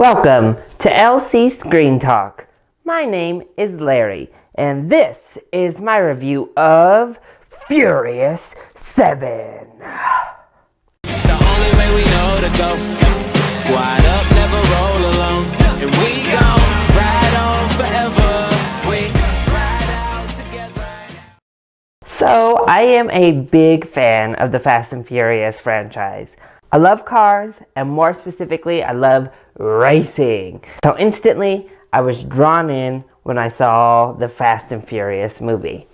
Welcome to LC Screen Talk. My name is Larry, and this is my review of Furious 7. It's the only way we know to go. Squad up, never roll alone. And we gon' ride on forever. We ride out together. So, I am a big fan of the Fast and Furious franchise. I love cars, and more specifically, I love racing. So instantly, I was drawn in when I saw the Fast and Furious movie.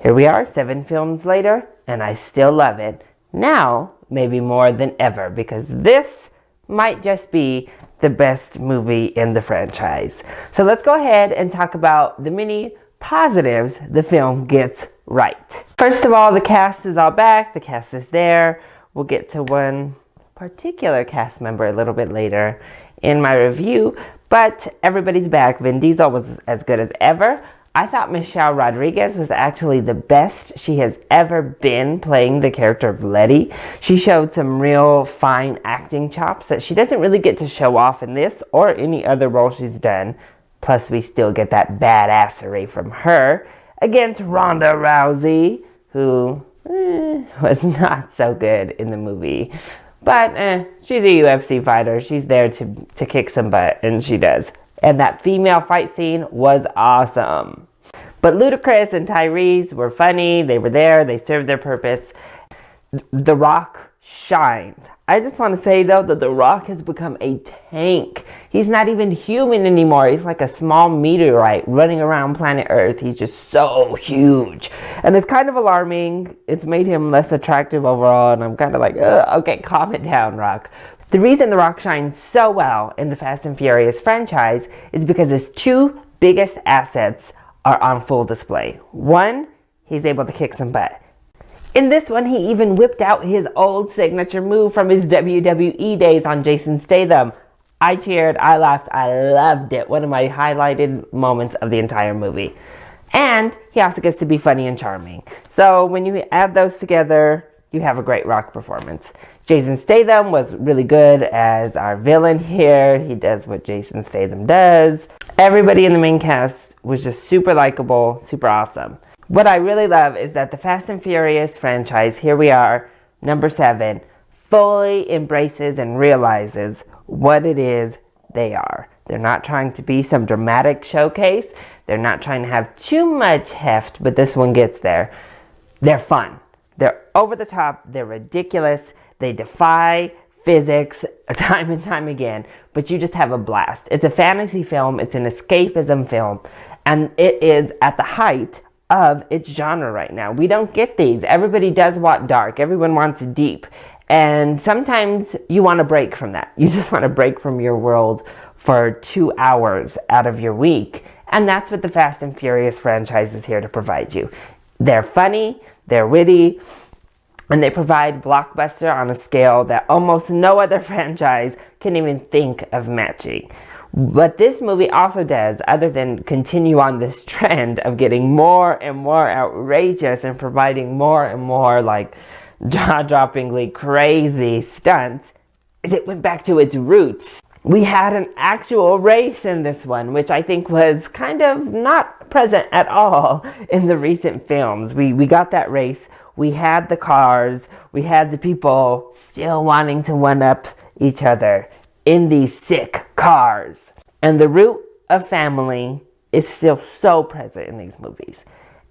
Here we are, 7 films later, and I still love it. Now, maybe more than ever, because this might just be the best movie in the franchise. So let's go ahead and talk about the many positives the film gets right. First of all, the cast is all back. The cast is there. We'll get to one particular cast member a little bit later in my review, but everybody's back. Vin Diesel was as good as ever. I thought Michelle Rodriguez was actually the best she has ever been playing the character of Letty. She showed some real fine acting chops that she doesn't really get to show off in this or any other role she's done. Plus, we still get that badassery from her against Ronda Rousey, who was not so good in the movie. But she's a UFC fighter. She's there to kick some butt, and she does. And that female fight scene was awesome. But Ludacris and Tyrese were funny. They were there. They served their purpose. The Rock shines. I just want to say, though, that The Rock has become a tank. He's not even human anymore. He's like a small meteorite running around planet Earth. He's just so huge. And it's kind of alarming. It's made him less attractive overall. And I'm kind of like, okay, calm it down, Rock. The reason The Rock shines so well in the Fast and Furious franchise is because his two biggest assets are on full display. One, he's able to kick some butt. In this one, he even whipped out his old signature move from his WWE days on Jason Statham. I cheered, I laughed, I loved it. One of my highlighted moments of the entire movie. And he also gets to be funny and charming. So when you add those together, you have a great Rock performance. Jason Statham was really good as our villain here. He does what Jason Statham does. Everybody in the main cast was just super likable, super awesome. What I really love is that the Fast and Furious franchise, here we are, number 7, fully embraces and realizes what it is they are. They're not trying to be some dramatic showcase. They're not trying to have too much heft, but this one gets there. They're fun. They're over the top. They're ridiculous. They defy physics time and time again, but you just have a blast. It's a fantasy film. It's an escapism film, and it is at the height of its genre right now. We don't get these. Everybody does want dark. Everyone wants deep. And sometimes you want to break from that. You just want to break from your world for 2 hours out of your week. And that's what the Fast and Furious franchise is here to provide you. They're funny, they're witty, and they provide blockbuster on a scale that almost no other franchise can even think of matching. What this movie also does, other than continue on this trend of getting more and more outrageous and providing more and more like jaw-droppingly crazy stunts, is it went back to its roots. We had an actual race in this one, which I think was kind of not present at all in the recent films. We got that race. We had the cars. We had the people still wanting to one-up each other in these sick cars. And the root of family is still so present in these movies.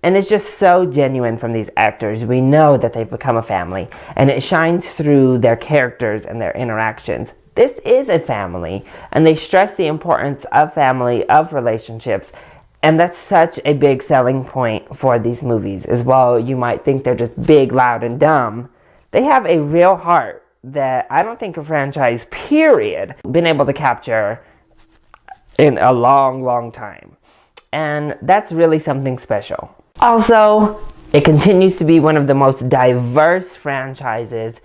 And it's just so genuine from these actors. We know that they've become a family. And it shines through their characters and their interactions. This is a family. And they stress the importance of family, of relationships. And that's such a big selling point for these movies. As well, you might think they're just big, loud, and dumb. They have a real heart that I don't think a franchise, period, been able to capture in a long, long time. And that's really something special. Also, it continues to be one of the most diverse franchises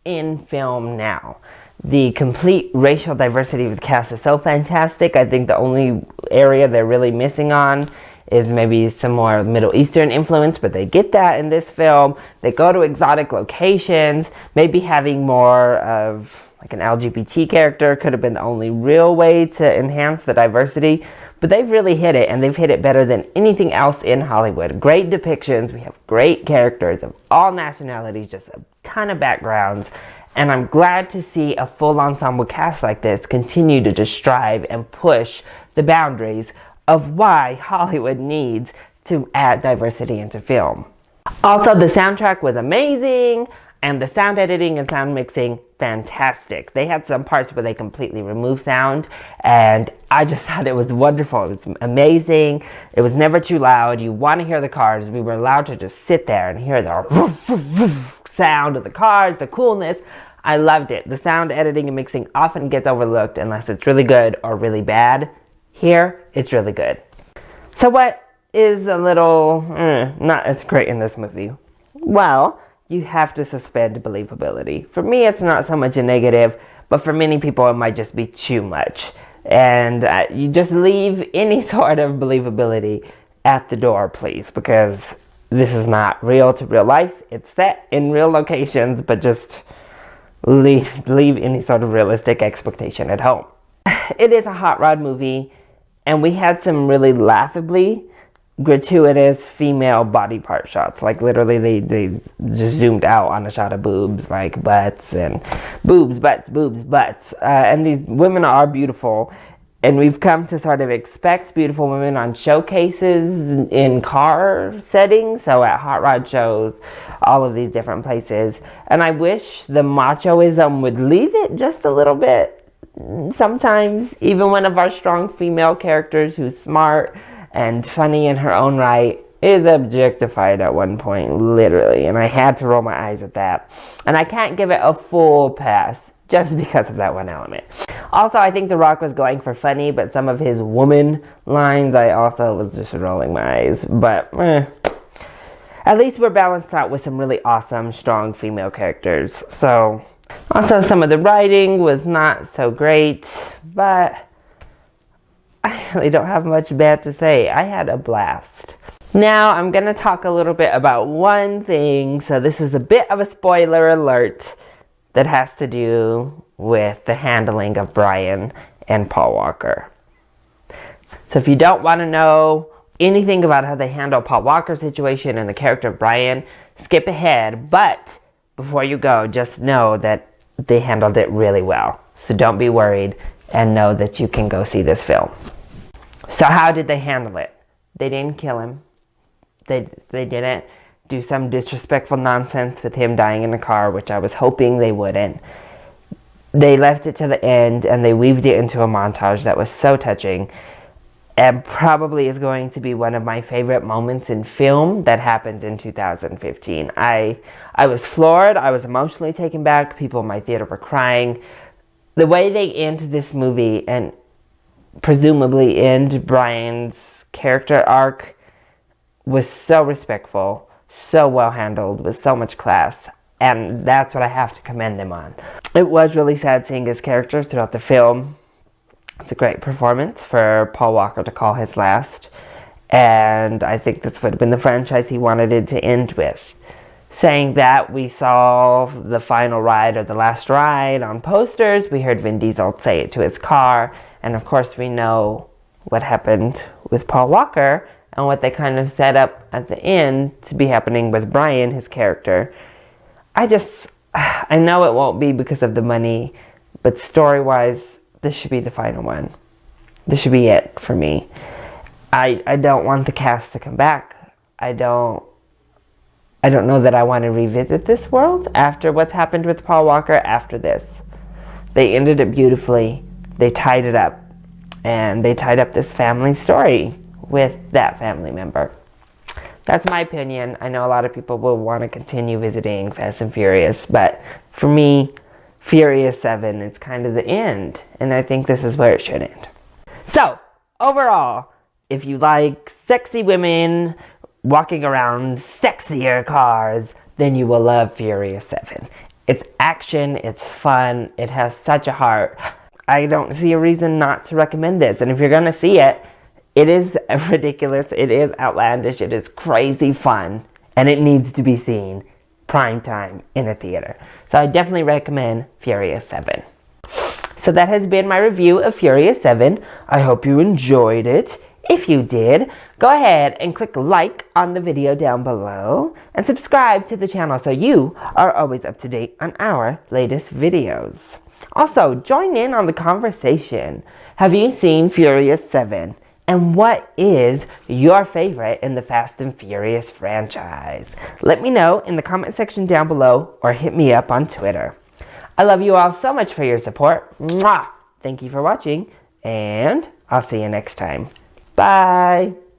in film now. The complete racial diversity of the cast is so fantastic. I think the only area they're really missing on is maybe some more Middle Eastern influence, but they get that in this film. They go to exotic locations, maybe having more of Like an LGBT character could have been the only real way to enhance the diversity, but they've really hit it, and they've hit it better than anything else in Hollywood. Great depictions, we have great characters of all nationalities, just a ton of backgrounds, and I'm glad to see a full ensemble cast like this continue to just strive and push the boundaries of why Hollywood needs to add diversity into film. Also, the soundtrack was amazing, and the sound editing and sound mixing, fantastic. They had some parts where they completely removed sound, and I just thought it was wonderful. It was amazing. It was never too loud. You want to hear the cars. We were allowed to just sit there and hear the sound of the cars, the coolness. I loved it. The sound editing and mixing often gets overlooked unless it's really good or really bad. Here, it's really good. So what is a little not as great in this movie? Well, you have to suspend believability. For me, it's not so much a negative, but for many people, it might just be too much. And you just leave any sort of believability at the door, please, because this is not real to real life. It's set in real locations, but just leave any sort of realistic expectation at home. It is a hot rod movie, and we had some really laughably gratuitous female body part shots. Like literally they just zoomed out on a shot of boobs, like butts and boobs, butts. And these women are beautiful, and we've come to sort of expect beautiful women on showcases in car settings, so at hot rod shows, all of these different places. And I wish the machoism would leave it just a little bit. Sometimes even one of our strong female characters who's smart and funny in her own right is objectified at one point, literally, and I had to roll my eyes at that. And I can't give it a full pass just because of that one element. Also, I think The Rock was going for funny, but some of his woman lines, I also was just rolling my eyes. But at least we're balanced out with some really awesome, strong female characters. So, also some of the writing was not so great, but I really don't have much bad to say. I had a blast. Now I'm going to talk a little bit about one thing. So this is a bit of a spoiler alert that has to do with the handling of Brian and Paul Walker. So if you don't want to know anything about how they handle Paul Walker's situation and the character of Brian, skip ahead. But before you go, just know that they handled it really well. So don't be worried, and know that you can go see this film. So how did they handle it? They didn't kill him. They didn't do some disrespectful nonsense with him dying in a car, which I was hoping they wouldn't. They left it to the end, and they weaved it into a montage that was so touching, and probably is going to be one of my favorite moments in film that happens in 2015. I was floored. I was emotionally taken back. People in my theater were crying. The way they end this movie and presumably end Brian's character arc was so respectful, so well handled, with so much class, and that's what I have to commend them on. It was really sad seeing his character throughout the film. It's a great performance for Paul Walker to call his last, and I think this would have been the franchise he wanted it to end with. Saying that, we saw the final ride or the last ride on posters. We heard Vin Diesel say it to his car, and of course we know what happened with Paul Walker and what they kind of set up at the end to be happening with Brian, his character. I know it won't be because of the money, but story-wise, this should be the final one. This should be it for me. I don't want the cast to come back. I don't know that I want to revisit this world after what's happened with Paul Walker after this. They ended it beautifully. They tied it up. And they tied up this family story with that family member. That's my opinion. I know a lot of people will want to continue visiting Fast and Furious, but for me, Furious 7 is kind of the end, and I think this is where it should end. So, overall, if you like sexy women walking around sexier cars, then you will love Furious 7. It's action, it's fun, it has such a heart. I don't see a reason not to recommend this, and if you're gonna see it, it is ridiculous, it is outlandish, it is crazy fun, and it needs to be seen. prime time in a theater. So I definitely recommend Furious 7. So that has been my review of Furious 7. I hope you enjoyed it. If you did, go ahead and click like on the video down below and subscribe to the channel so you are always up to date on our latest videos. Also, join in on the conversation. Have you seen Furious 7? And what is your favorite in the Fast and Furious franchise? Let me know in the comment section down below or hit me up on Twitter. I love you all so much for your support. Mwah! Thank you for watching, and I'll see you next time. Bye!